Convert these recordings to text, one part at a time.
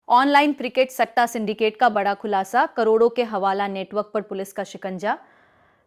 Online cricket सट्टा syndicate का बड़ा खुलासा, करोड़ों के हवाला नेटवर्क पर पुलिस का शिकंजा।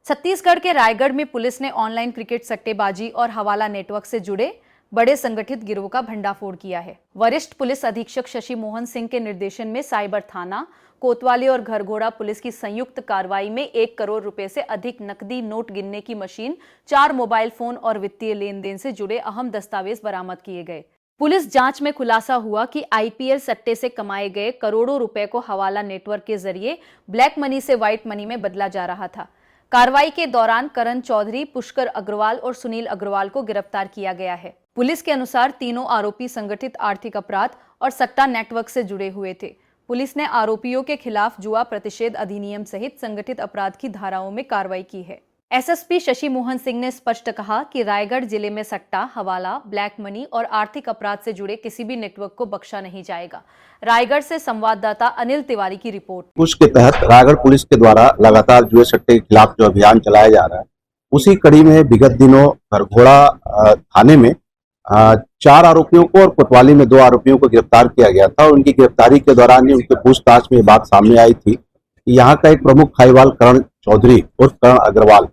छत्तीसगढ़ के रायगढ़ में पुलिस ने ऑनलाइन क्रिकेट सट्टेबाजी और हवाला नेटवर्क से जुड़े बड़े संगठित गिरोह का भंडाफोड़ किया है। वरिष्ठ पुलिस अधीक्षक शशि मोहन सिंह के निर्देशन में साइबर थाना, कोतवाली और घरघोड़ा पुलिस की संयुक्त कार्रवाई में 1 करोड़ रुपए से अधिक नकदी, नोट गिनने की मशीन, 4 मोबाइल फोन और वित्तीय लेन देन से जुड़े अहम दस्तावेज बरामद किए गए। पुलिस जांच में खुलासा हुआ कि आईपीएल सट्टे से कमाए गए करोड़ों रुपए को हवाला नेटवर्क के जरिए ब्लैक मनी से व्हाइट मनी में बदला जा रहा था। कार्रवाई के दौरान करण चौधरी, पुष्कर अग्रवाल और सुनील अग्रवाल को गिरफ्तार किया गया है। पुलिस के अनुसार तीनों आरोपी संगठित आर्थिक अपराध और सट्टा नेटवर्क से जुड़े हुए थे। पुलिस ने आरोपियों के खिलाफ जुआ प्रतिषेध अधिनियम सहित संगठित अपराध की धाराओं में कार्रवाई की है। एसएसपी शशि मोहन सिंह ने स्पष्ट कहा कि रायगढ़ जिले में सट्टा, हवाला, ब्लैक मनी और आर्थिक अपराध से जुड़े किसी भी नेटवर्क को बख्शा नहीं जाएगा। रायगढ़ से संवाददाता अनिल तिवारी की रिपोर्ट। उसके तहत रायगढ़ पुलिस के द्वारा लगातार जुए सट्टे के खिलाफ जो अभियान चलाया जा रहा है, उसी कड़ी में विगत दिनों घरघोड़ा थाने में 4 आरोपियों को और कोतवाली में 2 आरोपियों को गिरफ्तार किया गया था। और उनकी गिरफ्तारी के दौरान ही उनके पूछताछ में बात सामने आई थी कि यहाँ का एक प्रमुख खाईवाल करण चौधरी उर्फ करण अग्रवाल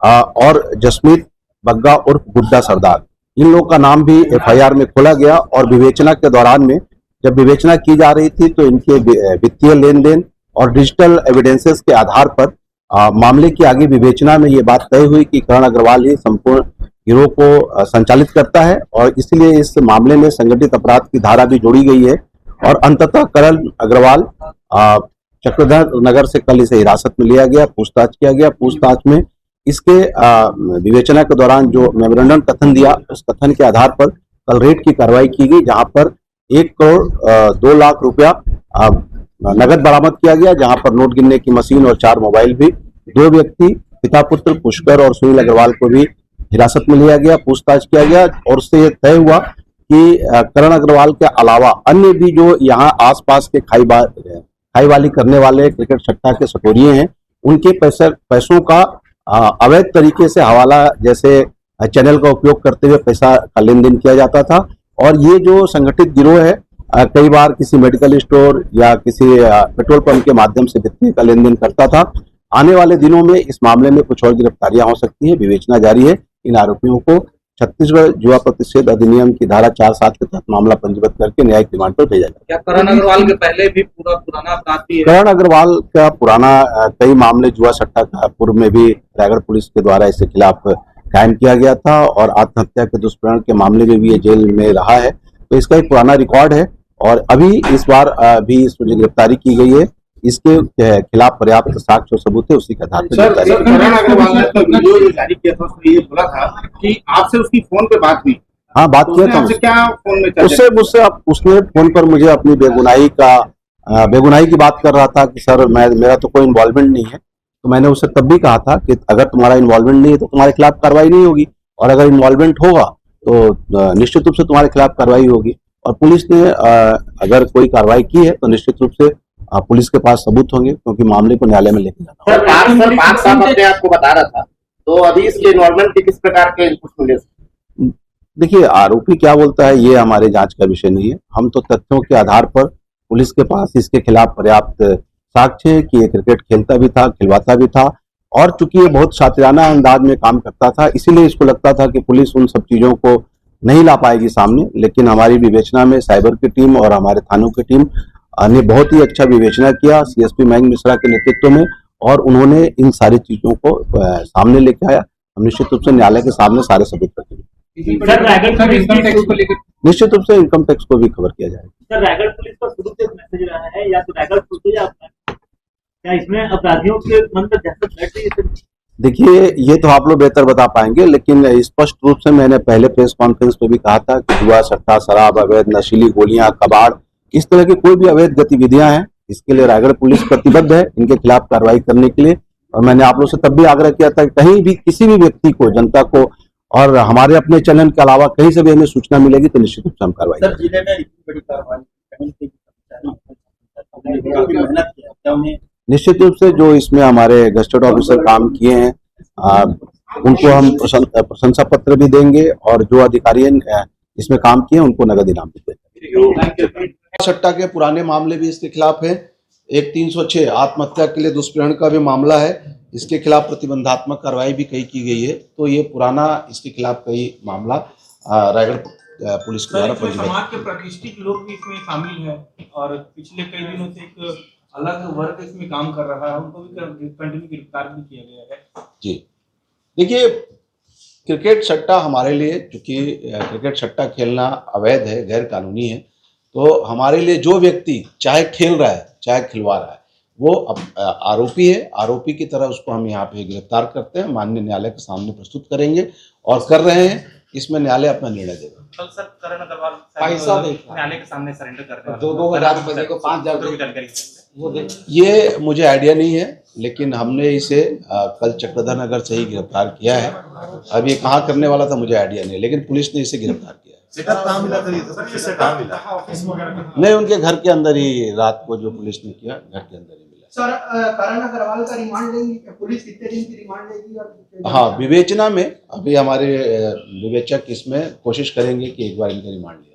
और जसमीत बग्गा उर्फ गुड्डा सरदार, इन लोगों का नाम भी एफआईआर में खोला गया। और विवेचना के दौरान में जब विवेचना की जा रही थी तो इनके वित्तीय लेन देन और डिजिटल एविडेंसेस के आधार पर मामले की आगे विवेचना में ये बात तय हुई कि करण अग्रवाल ही संपूर्ण गिरोह को संचालित करता है और इसलिए इस मामले में संगठित अपराध की धारा भी जोड़ी गई है। और अंततः करण अग्रवाल चक्रधर नगर से कल इसे हिरासत में लिया गया, पूछताछ किया गया। पूछताछ में इसके विवेचना के दौरान जो मेमोरेंडम कथन दिया, उस कथन के आधार पर कल रेड की कार्रवाई की गई, जहां पर 1 करोड़ 2 लाख रुपया नगद बरामद किया गया, जहां पर नोट गिनने की मशीन और 4 मोबाइल भी। 2 व्यक्ति पिता पुत्र पुष्कर और सुनील अग्रवाल को भी हिरासत में लिया गया, पूछताछ किया गया। और उससे यह तय हुआ कि करण अग्रवाल के अलावा अन्य भी जो यहाँ आसपास के खाईवाली करने वाले क्रिकेट सट्टा के सटोरिये हैं, उनके पैसों का अवैध तरीके से हवाला जैसे चैनल का उपयोग करते हुए पैसा का लेन देन किया जाता था। और ये जो संगठित गिरोह है, कई बार किसी मेडिकल स्टोर या किसी पेट्रोल पंप के माध्यम से वित्तीय का लेन देन करता था। आने वाले दिनों में इस मामले में कुछ और गिरफ्तारियां हो सकती है। विवेचना जारी है। इन आरोपियों को छत्तीसगढ़ जुआ प्रतिषेध अधिनियम की धारा 4(7) के तहत मामला पंजीबद्ध करके न्यायिक रिमांड पर भेजा जाएगा। क्या करण अग्रवाल के पहले भी पुराना अपराध भी है? करण अग्रवाल का पुराना कई मामले जुआ सट्टा का पूर्व में भी रायगढ़ पुलिस के द्वारा इसके खिलाफ कायम किया गया था और आत्महत्या के दुष्प्रण के मामले में भी ये जेल में रहा है। तो इसका एक पुराना रिकॉर्ड है और अभी इस बार भी इस गिरफ्तारी की गई है। इसके खिलाफ पर्याप्त साक्ष्य और सबूत है, उसी के आधार पर करण अग्रवाल ने तो वीडियो जारी किया था, उसमें ये बोला था कि आपसे उसकी फोन पे बात हुई। हाँ, बात किया था। क्या फोन में उससे उसने फोन पर मुझे अपनी बेगुनाही की बात कर रहा था कि सर मेरा तो कोई इन्वॉल्वमेंट नहीं है। तो मैंने उससे तब भी कहा था कि अगर तुम्हारा इन्वॉल्वमेंट नहीं है तो तुम्हारे खिलाफ कार्रवाई नहीं होगी, और अगर इन्वॉल्वमेंट होगा तो निश्चित रूप से तुम्हारे खिलाफ कार्रवाई होगी। और पुलिस ने अगर कोई कार्रवाई की है तो निश्चित रूप से पुलिस के पास सबूत होंगे, क्योंकि मामले को न्यायालय में लेके जाना। सर, 5 साल अपने आपको बता रहा था, तो अभी इसके इन्वॉल्वमेंट के किस प्रकार के इनपुट मिले? देखिए, आरोपी क्या बोलता है ये हमारे जांच का विषय नहीं है। हम तो तथ्यों के आधार पर पुलिस के पास इसके खिलाफ पर्याप्त साक्ष्य है कि ये क्रिकेट खेलता भी था, खिलवाता भी था, और चूंकि ये बहुत शातिराना अंदाज में काम करता था, इसीलिए इसको लगता था कि पुलिस उन सब चीजों को नहीं ला पाएगी सामने। लेकिन हमारी विवेचना में साइबर की टीम और हमारे थानों की टीम ने बहुत ही अच्छा विवेचना किया सीएसपी मयंक मिश्रा के नेतृत्व में, और उन्होंने इन सारी चीजों को सामने लेके आया। हम निश्चित रूप से न्यायालय के सामने सारे सबूत रखेंगे। निश्चित रूप से इनकम टैक्स को भी खबर किया जाएगा। सर, रायगढ़ पुलिस का शुरू से मैसेज रहा है, या तो रायगढ़ पुलिस या क्या इसमें अपराधियों के मन पर दहशत बैठ रही है? देखिए, ये तो आप लोग बेहतर बता पाएंगे, लेकिन स्पष्ट रूप से मैंने पहले प्रेस कॉन्फ्रेंस पे भी कहा था कि जुआ, सट्टा, शराब, अवैध नशीली गोलियां, कबाड़, इस तरह की कोई भी अवैध गतिविधियां हैं, इसके लिए रायगढ़ पुलिस प्रतिबद्ध है इनके खिलाफ कार्रवाई करने के लिए। और मैंने आप लोग से तब भी आग्रह किया था कि कहीं भी किसी भी व्यक्ति को, जनता को, और हमारे अपने चैनल के अलावा कहीं से भी हमें सूचना मिलेगी तो निश्चित रूप से हम कार्रवाई करेंगे। निश्चित रूप से जो इसमें हमारे गजेटेड ऑफिसर काम किए हैं उनको हम प्रशंसा पत्र भी देंगे, और जो अधिकारी इसमें काम किए उनको नगद इनाम भी देंगे। सट्टा के पुराने मामले भी इसके खिलाफ हैं। एक 306 आत्महत्या के लिए दुष्प्रेरण का भी मामला है, इसके खिलाफ प्रतिबंधात्मक कार्रवाई भी कई की गई है। तो ये पुराना इसके खिलाफ कई मामला रायगढ़ पुलिस के सर, द्वारा इसमें पंजीबद्ध। समाज के प्रतिष्ठित लोग भी इसमें शामिल हैं और पिछले कई दिनों से एक अलग वर्ग इसमें काम कर रहा है, उनको भी कंटिन्यू गिरफ्तार भी किया गया है। जी देखिए, क्रिकेट सट्टा हमारे लिए, चूंकि क्रिकेट सट्टा खेलना अवैध है, गैर कानूनी है, तो हमारे लिए जो व्यक्ति चाहे खेल रहा है चाहे खिलवा रहा है वो आरोपी है। आरोपी की तरह उसको हम यहाँ पे गिरफ्तार करते हैं, माननीय न्यायालय के सामने प्रस्तुत करेंगे और कर रहे हैं। इसमें न्यायालय अपना निर्णय देगा। कल सर करण अग्रवाल पैसा देखा। न्यायालय के सामने सरेंडर कर रहे हैं। 2,000 रुपए को 5,000 की जानकारी वो दे। ये मुझे आइडिया नहीं है, लेकिन हमने इसे कल चक्रधर नगर से ही गिरफ्तार किया है। अब ये कहाँ करने वाला था मुझे आइडिया नहीं, लेकिन पुलिस ने इसे गिरफ्तार किया है। नहीं, उनके घर के अंदर ही रात को जो पुलिस ने किया, घर के अंदर ही मिला। सर, करण अग्रवाल का रिमांड लेंगी पुलिस? कितने दिन की रिमांड लेगी? और हाँ, विवेचना में अभी हमारे विवेचक इसमें कोशिश करेंगे कि एक बार इनका रिमांड लिया।